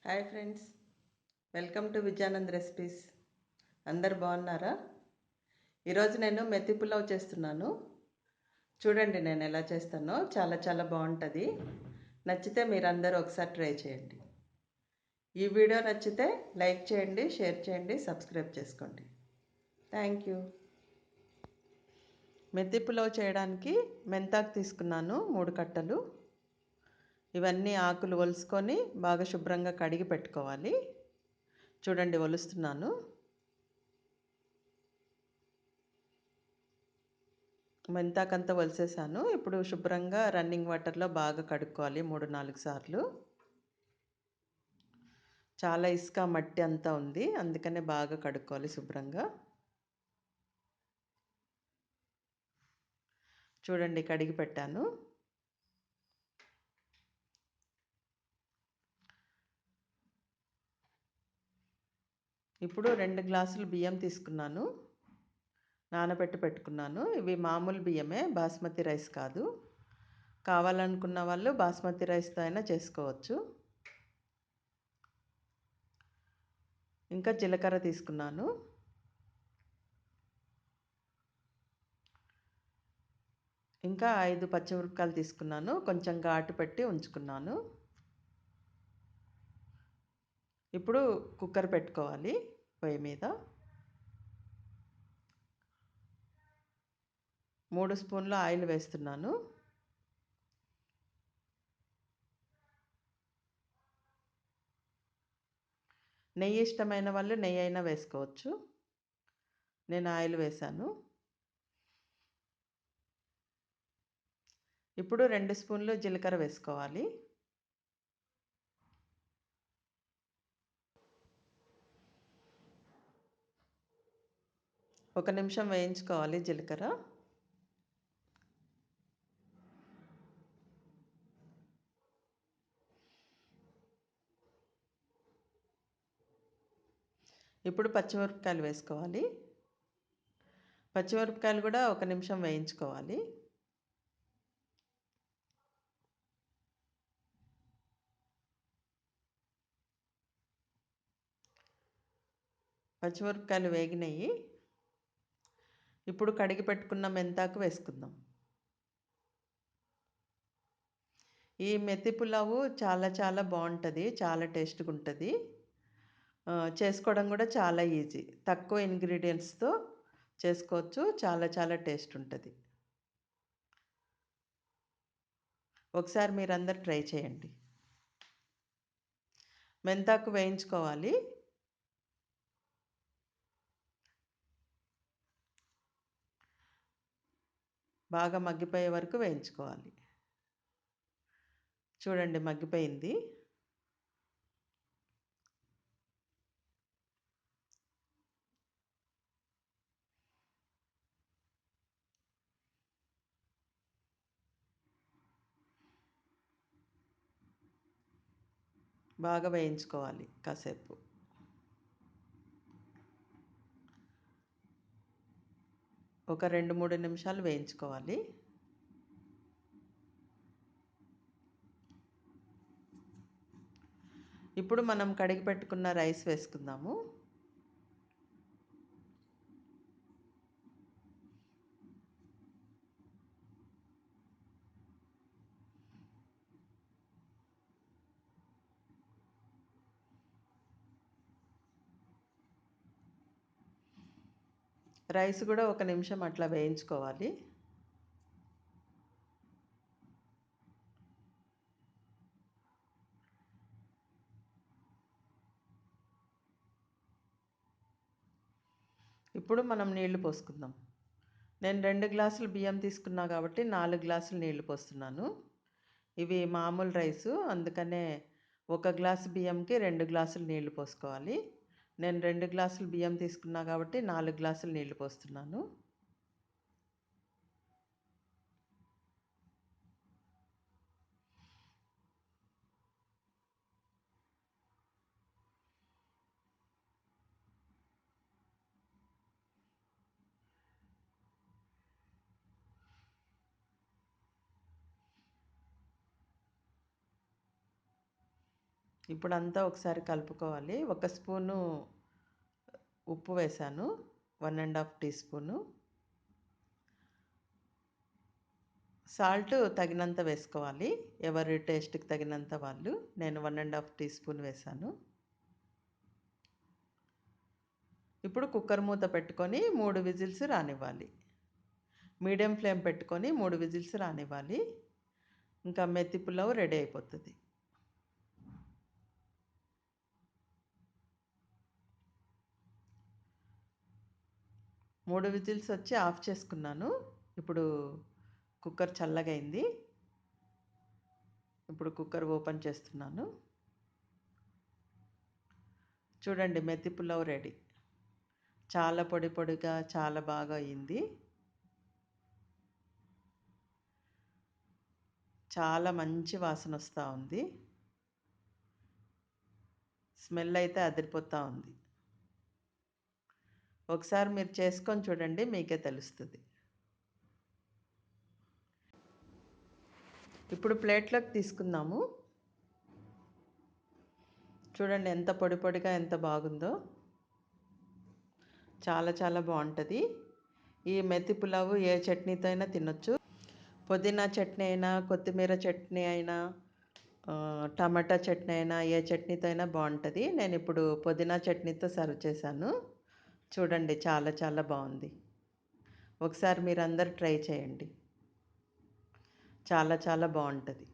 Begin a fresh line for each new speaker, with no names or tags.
Hi friends, welcome to Vijayanand recipes. అందరు బాగున్నారా? ఈరోజు నేను మెథి పులావ్ చేస్తున్నాను. చూడండి నేను ఎలా చేస్తానో. చాలా చాలా బాగుంటుంది. నచ్చితే మీరందరూ ఒకసారి ట్రై చేయండి. ఈ వీడియో నచ్చితే లైక్ చేయండి, షేర్ చేయండి, సబ్స్క్రైబ్ చేసుకోండి. Thank you. మెథి పులావ్ చేయడానికి మెంతాకు తీసుకున్నాను 3 కట్టలు. ఇవన్నీ ఆకులు ఒలుసుకొని బాగా శుభ్రంగా కడిగి పెట్టుకోవాలి. చూడండి ఒలుస్తున్నాను. మెంతాకంతా ఒలిసేసాను. ఇప్పుడు శుభ్రంగా రన్నింగ్ వాటర్లో బాగా కడుక్కోవాలి 3-4 సార్లు. చాలా ఇసుక మట్టి అంతా ఉంది, అందుకనే బాగా కడుక్కోవాలి శుభ్రంగా. చూడండి కడిగి పెట్టాను. ఇప్పుడు 2 గ్లాసులు బియ్యం తీసుకున్నాను, నానబెట్టి పెట్టుకున్నాను. ఇవి మామూలు బియ్యమే, బాస్మతి రైస్ కాదు. కావాలనుకున్న వాళ్ళు బాస్మతి రైస్తో అయినా చేసుకోవచ్చు. ఇంకా జీలకర్ర తీసుకున్నాను. ఇంకా 5 పచ్చిమిరపకాయలు తీసుకున్నాను, కొంచెం ఘాటు పెట్టి ఉంచుకున్నాను. ఇప్పుడు కుక్కర్ పెట్టుకోవాలి పొయ్యి మీద. 3 స్పూన్ల ఆయిల్ వేస్తున్నాను. నెయ్యి ఇష్టమైన వాళ్ళు నెయ్యి అయినా వేసుకోవచ్చు. నేను ఆయిల్ వేశాను. ఇప్పుడు 2 స్పూన్లు జీలకర్ర వేసుకోవాలి. ఒక నిమిషం వేయించుకోవాలి జీలకర్ర. ఇప్పుడు పచ్చిమిరపకాయలు వేసుకోవాలి. పచ్చిమిరపకాయలు కూడా ఒక నిమిషం వేయించుకోవాలి. పచ్చిమిరపకాయలు వేగినాయి. ఇప్పుడు కడిగి పెట్టుకున్న మెంతాకు వేసుకుందాం. ఈ మెథి పులావు చాలా చాలా బాగుంటుంది, చాలా టేస్ట్గా ఉంటుంది. చేసుకోవడం కూడా చాలా ఈజీ, తక్కువ ఇంగ్రీడియంట్స్తో చేసుకోవచ్చు. చాలా చాలా టేస్ట్ ఉంటుంది. ఒకసారి మీరందరూ ట్రై చేయండి. మెంతాకు వేయించుకోవాలి. బాగా మగ్గిపోయే వరకు వేయించుకోవాలి. చూడండి మగ్గిపోయింది. బాగా వేయించుకోవాలి కాసేపు. ఒక 2-3 నిమిషాలు వేయించుకోవాలి. ఇప్పుడు మనం కడిగి పెట్టుకున్న రైస్ వేసుకుందాము. రైస్ కూడా ఒక నిమిషం అట్లా వేయించుకోవాలి. ఇప్పుడు మనం నీళ్లు పోసుకుందాం. నేను 2 గ్లాసులు బియ్యం తీసుకున్నా కాబట్టి 4 గ్లాసులు నీళ్లు పోస్తున్నాను. ఇవి మామూలు రైసు, అందుకనే 1 గ్లాసు బియ్యంకి 2 గ్లాసులు నీళ్లు పోసుకోవాలి. నేను 2 గ్లాసులు బియ్యం తీసుకున్నా కాబట్టి 4 గ్లాసులు నీళ్లు పోస్తున్నాను. ఇప్పుడంతా ఒకసారి కలుపుకోవాలి. ఒక స్పూను ఉప్పు వేశాను, 1½ టీ స్పూను. సాల్ట్ తగినంత వేసుకోవాలి, ఎవరి టేస్ట్కి తగినంత వాళ్ళు. నేను 1½ టీ స్పూన్ వేశాను. ఇప్పుడు కుక్కర్ మూత పెట్టుకొని 3 విజిల్స్ రానివ్వాలి. మీడియం ఫ్లేమ్ పెట్టుకొని 3 విజిల్స్ రానివ్వాలి. ఇంకా మెత్తి పులావ్ రెడీ అయిపోతుంది. 3 విజిల్స్ వచ్చి ఆఫ్ చేసుకున్నాను. ఇప్పుడు కుక్కర్ చల్లగైంది. ఇప్పుడు కుక్కర్ ఓపెన్ చేస్తున్నాను. చూడండి, మెత్తి పులావ్ రెడీ. చాలా పొడి పొడిగా చాలా బాగా అయింది. చాలా మంచి వాసన వస్తూ ఉంది. స్మెల్ అయితే అదిరిపోతూ ఉంది. ఒకసారి మీరు చేసుకొని చూడండి, మీకే తెలుస్తుంది. ఇప్పుడు ప్లేట్లోకి తీసుకుందాము. చూడండి ఎంత పొడి పొడిగా ఎంత బాగుందో. చాలా చాలా బాగుంటుంది. ఈ మెత్తి పులావ్ ఏ చట్నీతో అయినా తినొచ్చు. పుదీనా చట్నీ అయినా, కొత్తిమీర చట్నీ అయినా, టమాటా చట్నీ అయినా, ఏ చట్నీతో అయినా బాగుంటుంది. నేను ఇప్పుడు పుదీనా చట్నీతో సర్వ్ చేశాను. చూడండి, చాలా చాలా బాగుంది. ఒకసారి మీరు అందరు ట్రై చేయండి. చాలా చాలా బాగుంటుంది.